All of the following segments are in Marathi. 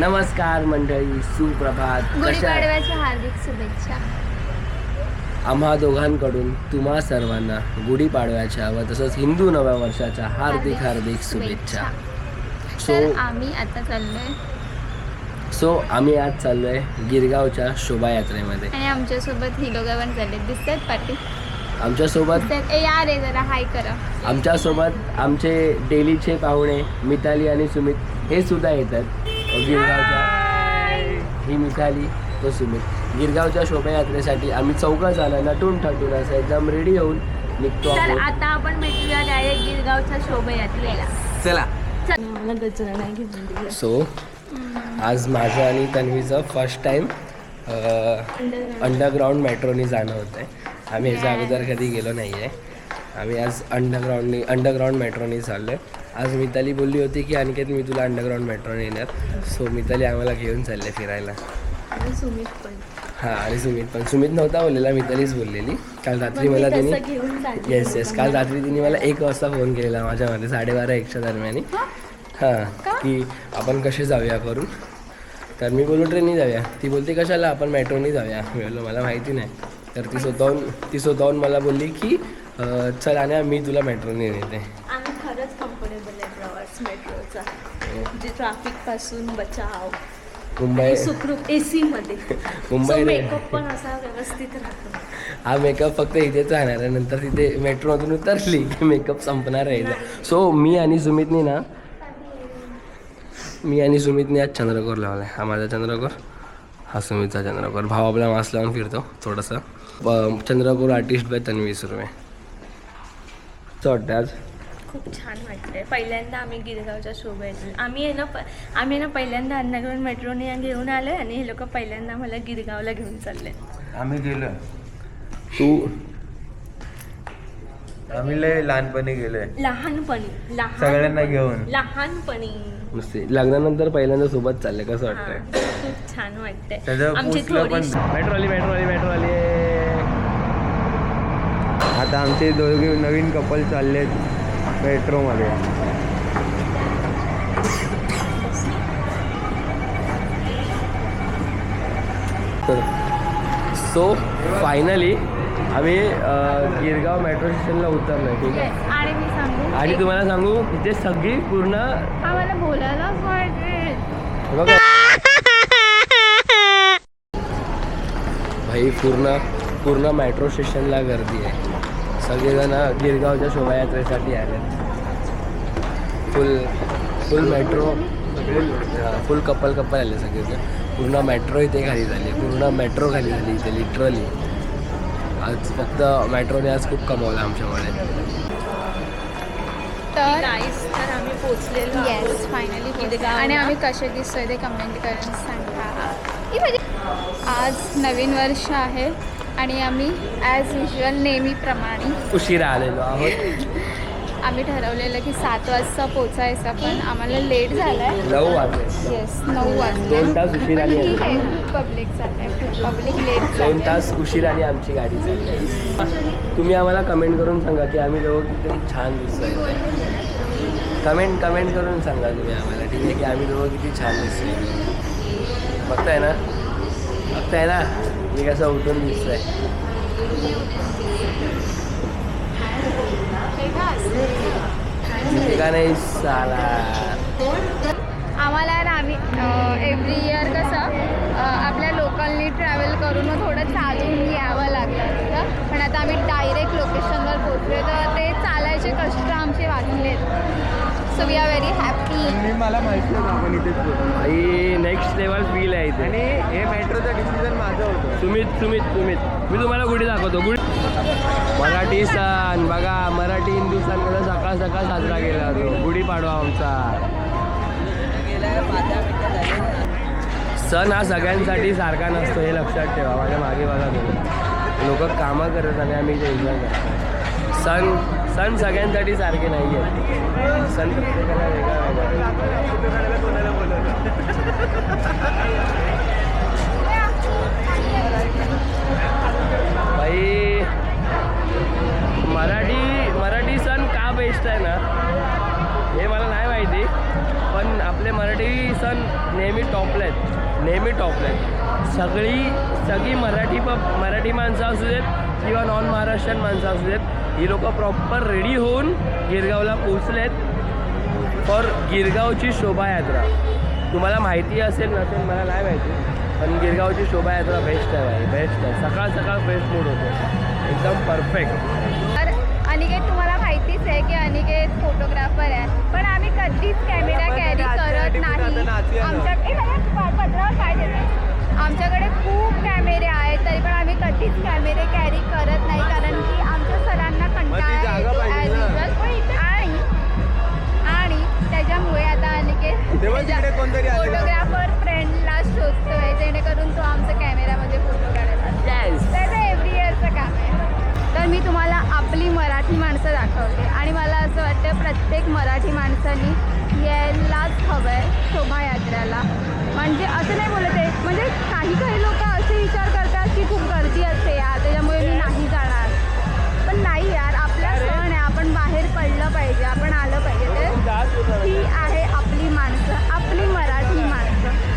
नमस्कार मंडळी, सुप्रभात. गुढीपाडव्याच्या हार्दिक शुभेच्छा. आम्हा दोघांकडून तुम्हा सर्वांना गुढीपाडव्याच्या व तसंच हिंदू नव्या वर्षाच्या हार्दिक हार्दिक शुभेच्छा. तर आम्ही आता आम्ही आज चाललोय गिरगावच्या शोभायात्रेमध्ये आणि आमच्यासोबत ही दोघं पण चालले दिसतात पाठी. आमच्यासोबत या रे जरा हाय करा. आमच्यासोबत आमचे डेलीचे पाहुणे मिताली आणि सुमित हे सुद्धा येतात गिरगावच्या. ही मिताली तो सुमित. गिरगावच्या शोभायात्रेसाठी आम्ही चौघं जण नटून ठटून असं एकदम रेडी होऊन निघतो तर आहोत. आता आपण भेटूया डायरेक्ट गिरगावच्या शोभायात्रेला. चला. सो आज माझं आणि तन्वीचं फर्स्ट टाइम अंडरग्राऊंड मेट्रोनी जाणं होतं आहे. आम्ही ह्याच्या अगोदर कधी गेलो नाही आहे. आम्ही आज अंडरग्राऊंड मेट्रोनी चाललो आहे. आज मिताली बोलली होती की अनिकेत मी तुला अंडरग्राऊंड मेट्रोने येणार. सो मिताली आम्हाला घेऊन चालले फिरायला. सुमित पण. हां, आणि सुमित पण. सुमित नव्हता बोललेला, मितालीच बोललेली. काल रात्री मला तिने येस काल रात्री तिने मला 1 वाजता फोन केलेला माझ्यामध्ये 12:30-1च्या दरम्यान. हां, की आपण कसे जाऊया करून. तर मी बोललो ट्रेननी जाऊया. ती बोलते कशाला, आपण मेट्रोनी जाऊया. मी बोललो मला माहिती नाही. तर ती स्वतःहून मला बोलली की चल आणि मी तुला मेट्रोनी नेते. आम्ही खरंच कम्फर्टेबल आहे प्रवास मेट्रोचा. म्हणजे ट्रॅफिकपासून बचाव, मुंबई सुखरूप AC मध्ये. मुंबई मेकअप पण असा व्यवस्थित राहतो. हा मेकअप फक्त इथेच राहणार आहे. नंतर तिथे मेट्रोमधून उतरली की मेकअप संपणार आहे. सो मी आणि सुमितनी आज चंद्रकोर लावला आहे. हा माझा चंद्रकोर, हा सुमितचा चंद्रकोर. भाव आपला मास्क लावून फिरतो थोडंसं. चंद्रकोर आर्टिस्ट बाय तन्वी सुर्वे. असं वाटतं आज खूप छान वाटतंय. पहिल्यांदा आम्ही गिरगावच्या शोभायात्रेत आम्ही ना पहिल्यांदा अंडरग्राऊंड मेट्रोने घेऊन आलोय आणि हे लोक पहिल्यांदा मला गिरगावला घेऊन चालले. आम्ही गेलो. आम्ही लहानपणी गेलोय. लहानपणी सगळ्यांना घेऊन. लहानपणी नुसते लग्नानंतर पहिल्यांदा सोबत चालले. कसं वाटतंय? खूप छान वाटतंय. त्याचं आमची पुसलं पण. मेट्रो आली. आता आमचे दोघे नवीन कपल चाललेत मेट्रोमध्ये. सो फायनली आम्ही गिरगाव मेट्रो स्टेशनला उतरलो. ठीक आहे. आणि मी सांगू आणि तुम्हाला सांगू इथे सगळी पूर्ण आम्हाला बोलायलाच वाटते. बघा भाई पूर्ण मेट्रो स्टेशनला गर्दी आहे. सगळेजण गिरगावच्या शोभायात्रेसाठी आले. फुल कपल आले सगळेजण. पूर्ण मेट्रो इथे खाली झाली. इथे लिटरली. आज फक्त मेट्रोने आज खूप कमावलं आमच्यामुळे. तर आम्ही पोचलेलो. Yes, finally. आणि आम्ही कसे दिसतोय ते कमेंट करून सांगा. आज नवीन वर्ष आहे आणि आम्ही ॲज युजल नेहमीप्रमाणे उशिरा आलेलो आहोत. आम्ही ठरवलेलं की 7 वाजता पोचायचं, पण आम्हाला लेट झाला आहे. 9 वाजले. येस, 9 वाजले. 2 तास उशिरा आली. ठीक आहे, पब्लिक चाललं आहे. पब्लिक लेट 2 तास उशिराने आमची गाडी चालली आहे. तुम्ही आम्हाला कमेंट करून सांगा की आम्ही दोघं किती छान दिसतोय. कमेंट करून सांगा तुम्ही आम्हाला, ठीक आहे, की आम्ही दोघं किती छान दिसतोय. बघताय ना मी कसं उठून दिसतोय. का नाही साला. आम्हाला आम्ही एव्हरी इयर कसं आपल्या लोकलनी ट्रॅव्हल करून मग थोडं चालून यावं लागलं असतं. पण आता आम्ही डायरेक्ट लोकेशनवर पोचलो, तर ते चालायचे कष्ट आमचे वाचलेत. So we are very happy. मला माहिती नव्हतं आपण इथेच पोहोचलो. भाई नेक्स्ट लेवल फील आहे इथे. आणि हे मेट्रोचं डिसिजन माझं होतं. सुमित मी तुम्हाला गुढी दाखवतो. मराठी सण बघा. मराठी हिंदू सण कसं सकाळ साजरा केला जातो. गुढीपाडवा आमचा सण हा सगळ्यांसाठी सारखा नसतो, हे लक्षात ठेवा. माझ्या मागे बघा तुम्ही. लोक कामं करत आणि आम्ही इथे एन्जॉय करतो. सण सगळ्यांसाठी सारखे नाही आहेत. सण प्रत्येकाला वेगळा भाई. मराठी सण का बेस्ट आहे ना हे मला नाही माहिती, पण आपले मराठी पर्सन नेहमी टॉपला आहेत, नेहमी टॉपला आहेत. सगळी मराठी माणसं असू देत किंवा नॉन महाराष्ट्रीयन माणसं असू देत, ही लोकं प्रॉपर रेडी होऊन गिरगावला पोचलेत फॉर गिरगावची शोभायात्रा. तुम्हाला माहिती असेल नसेल मला नाही माहिती, पण गिरगावची शोभायात्रा बेस्ट आहे, बेस्ट आहे. सकाळ सकाळ फ्रेश मूड होतो, एकदम परफेक्ट. तर अनिकेत तुम्हाला माहितीच आहे की अनिकेत फोटोग्राफर आहे, पण आम्ही कधीच कॅमेरा कॅरी करत नाही. पत्रावर काय देते, आमच्याकडे खूप कॅमेरे आहेत तरी पण आम्ही कधीच कॅमेरे कॅरी करत नाही, कारण की आमच्या सरांना कंटाळा येतो ॲज युजल. आणि त्याच्यामुळे आता अनिकेत फोटोग्राफर फ्रेंडला शोधतोय जेणेकरून तो आमच्या कॅमेऱ्यामध्ये फोटो काढायला. त्याचं एव्हरी इयरचं काम आहे. तर मी तुम्हाला आपली मराठी माणसं दाखवते आणि मला असं वाटतं प्रत्येक मराठी माणसांनी यायलाच हवं आहे शोभायात्रेला. म्हणजे असं नाही बोलत आहे, म्हणजे काही लोक असे विचार करतात की खूप गर्दी असते यार त्याच्यामुळे मी नाही जाणार, पण नाही यार, आपला सण आहे, आपण बाहेर पडलं पाहिजे, आपण आलं पाहिजे. तर ही आहे आपली माणसं, आपली मराठी माणसं.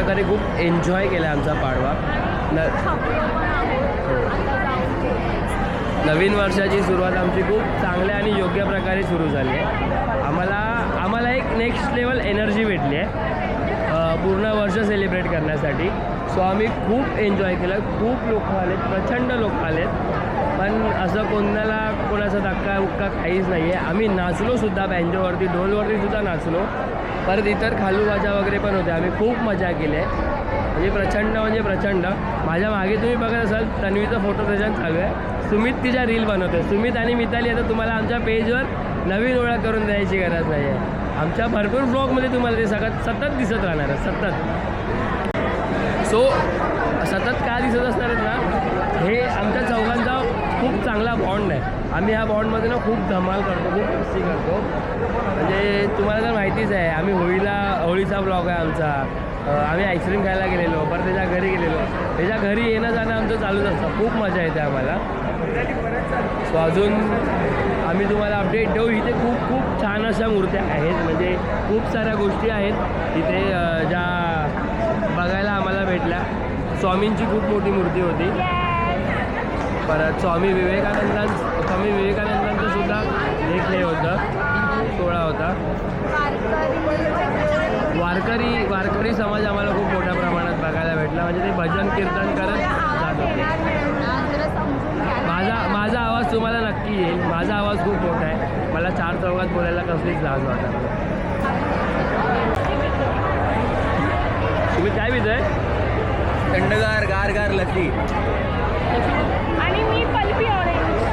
प्रकारे खूप एन्जॉय केला आमचा पाडवा. नवीन वर्षाची सुरुवात आमची खूप चांगल्या आणि योग्य प्रकारे सुरू झाली आहे. आम्हाला एक नेक्स्ट लेवल एनर्जी भेटली आहे पूर्ण वर्ष सेलिब्रेट करण्यासाठी. सो आम्ही खूप एन्जॉय केलं. खूप लोक आलेत, प्रचंड लोक आलेत, पण असं कोणाचा धक्का उक्का काहीच नाही आहे. आम्ही नाचलोसुद्धा, बँजोवरती ढोलवरती सुद्धा नाचलो. परत इतर खालूबाजा वगैरे पण होते. आम्ही खूप मजा केली आहे. म्हणजे प्रचंड. माझ्या मागे तुम्ही बघत असाल तन्वीचं फोटो सेशन चालू आहे. सुमित तिच्या रील बनवते. सुमित आणि मिताली आता तुम्हाला आमच्या पेजवर नवीन ओळख करून द्यायची गरज नाही आहे. आमच्या भरपूर ब्लॉगमध्ये तुम्हाला ते सतत दिसत राहणार आहे, सतत. सो सतत का दिसत असणार आहेत ना, हे आमच्या चौघांचा खूप चांगला बॉन्ड आहे. आम्ही ह्या बॉन्डमध्ये ना खूप धमाल करतो, खूप मस्ती करतो. म्हणजे तुम्हाला तर माहितीच आहे, आम्ही होळीचा ब्लॉग आहे आमचा. आम्ही आईस्क्रीम खायला गेलेलो, परत त्याच्या घरी गेलेलो. त्याच्या घरी येणं जाणं आमचं चालूच असतं. खूप मजा येते आम्हाला. सो अजून आम्ही तुम्हाला अपडेट देऊ. इथे खूप खूप छान अशा मूर्त्या आहेत. म्हणजे खूप साऱ्या गोष्टी आहेत इथे ज्या बघायला आम्हाला भेटल्या. स्वामींची खूप मोठी मूर्ती होती. परत स्वामी विवेकानंदांचं सुद्धा एक हे होतं, सोहळा होता. वारकरी समाज आम्हाला खूप मोठ्या प्रमाणात बघायला भेटला. म्हणजे ते भजन कीर्तन करत जात होते. माझा आवाज तुम्हाला नक्की येईल. माझा आवाज खूप मोठा आहे. मला 4 चौघात बोलायला कसलीच लाज वाटत नाही. तुम्ही काय पितोय? थंडगार गार लस्सी. आणि मी पल्पी ऑरेंज.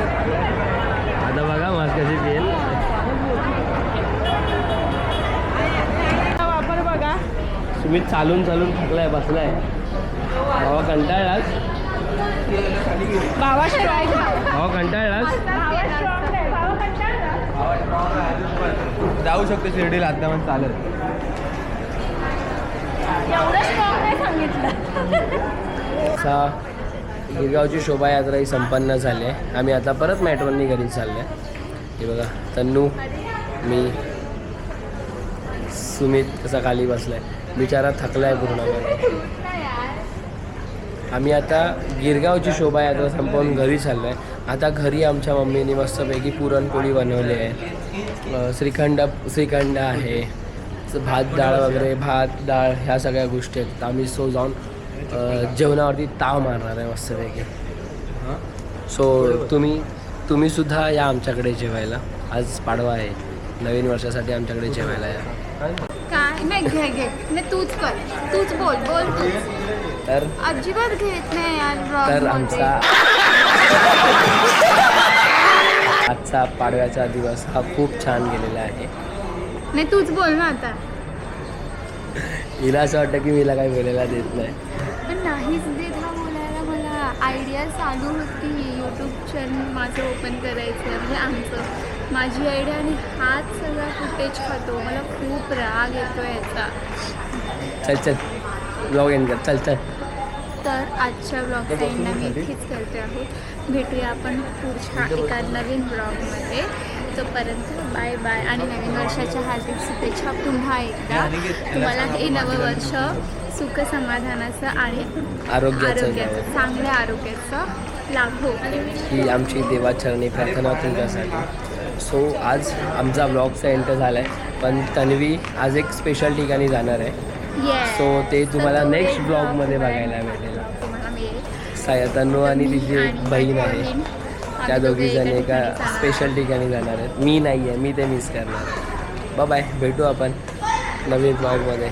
आता बघा मस्त कशी पिईल. वापर बघा. तुम्ही चालून थकलाय, बसलाय. भावा कंटाळलास? भावा कंटाळलास? जाऊ शकतो शिर्डीला आता पण चालत. एवढं स्ट्रॉंग नाही सांगितलं. असा गिरगावची शोभायात्रा ही संपन्न झाली आहे. आम्ही आता परत मेट्रोनी घरी चाललो आहे. हे बघा तन्नू, मी, सुमित कसा खाली बसलाय, बिचारा थकलाय पूर्णपणे. आम्ही आता गिरगावची शोभायात्रा संपवून घरी चाललो आहे. आता घरी आमच्या मम्मीने मस्तपैकी पुरणपोळी बनवली आहे. श्रीखंड आहे, भात डाळ ह्या सगळ्या गोष्टी आहेत. आम्ही जाऊन जेवणावरती ताव मारणार आहे मस्तपैकी. हां, सो तुम्ही सुद्धा या आमच्याकडे जेवायला. आज पाडवा आहे, नवीन वर्षासाठी आमच्याकडे जेवायला या. काय नाही, घे नाही, तूच बोल तूच. तर अजिबात घेत नाही यार. तर आजचा पाडव्याचा दिवस हा खूप छान गेलेला आहे. नाही, तूच बोल ना आता. हिला असं वाटतं की मीला काही बोलायला देत नाही. पण नाहीच देत हा बोलायला. मला आयडिया चालू होती यूट्यूब चॅनल माझं ओपन करायचं, म्हणजे आमचं, माझी आयडिया, आणि हाच सगळा फुटेज खातो. मला खूप राग येतो याचा. चल ब्लॉग एंड कर. चल. तर आजच्या ब्लॉगचा एंड आम्ही इथेच करते आहोत. भेटूया आपण पुढच्या एका नवीन ब्लॉगमध्ये. तोपर्यंत बाय बाय आणि नवीन वर्षाच्या हार्दिक शुभेच्छा पुन्हा एकदा. तुम्हाला हे नवं वर्ष सुख समाधानाचं आणि आरोग्याचं, चांगल्या आरोग्याचं लाभो ही आमची देवाचरणी प्रार्थना तुमच्यासाठी. सो आज आमचा ब्लॉगचा एंड झाला आहे, पण तन्वी आज एक स्पेशल ठिकाणी जाणार आहे. सो ते तुम्हाला नेक्स्ट ब्लॉगमध्ये बघायला भेटेल. तन्नू आणि तिची एक बहीण आहे, त्या दोघीजण एका स्पेशल ठिकाणी जाणार आहेत. मी नाही आहे, मी ते मिस करणार. बाय, भेटू आपण नवीन ब्लॉगमध्ये.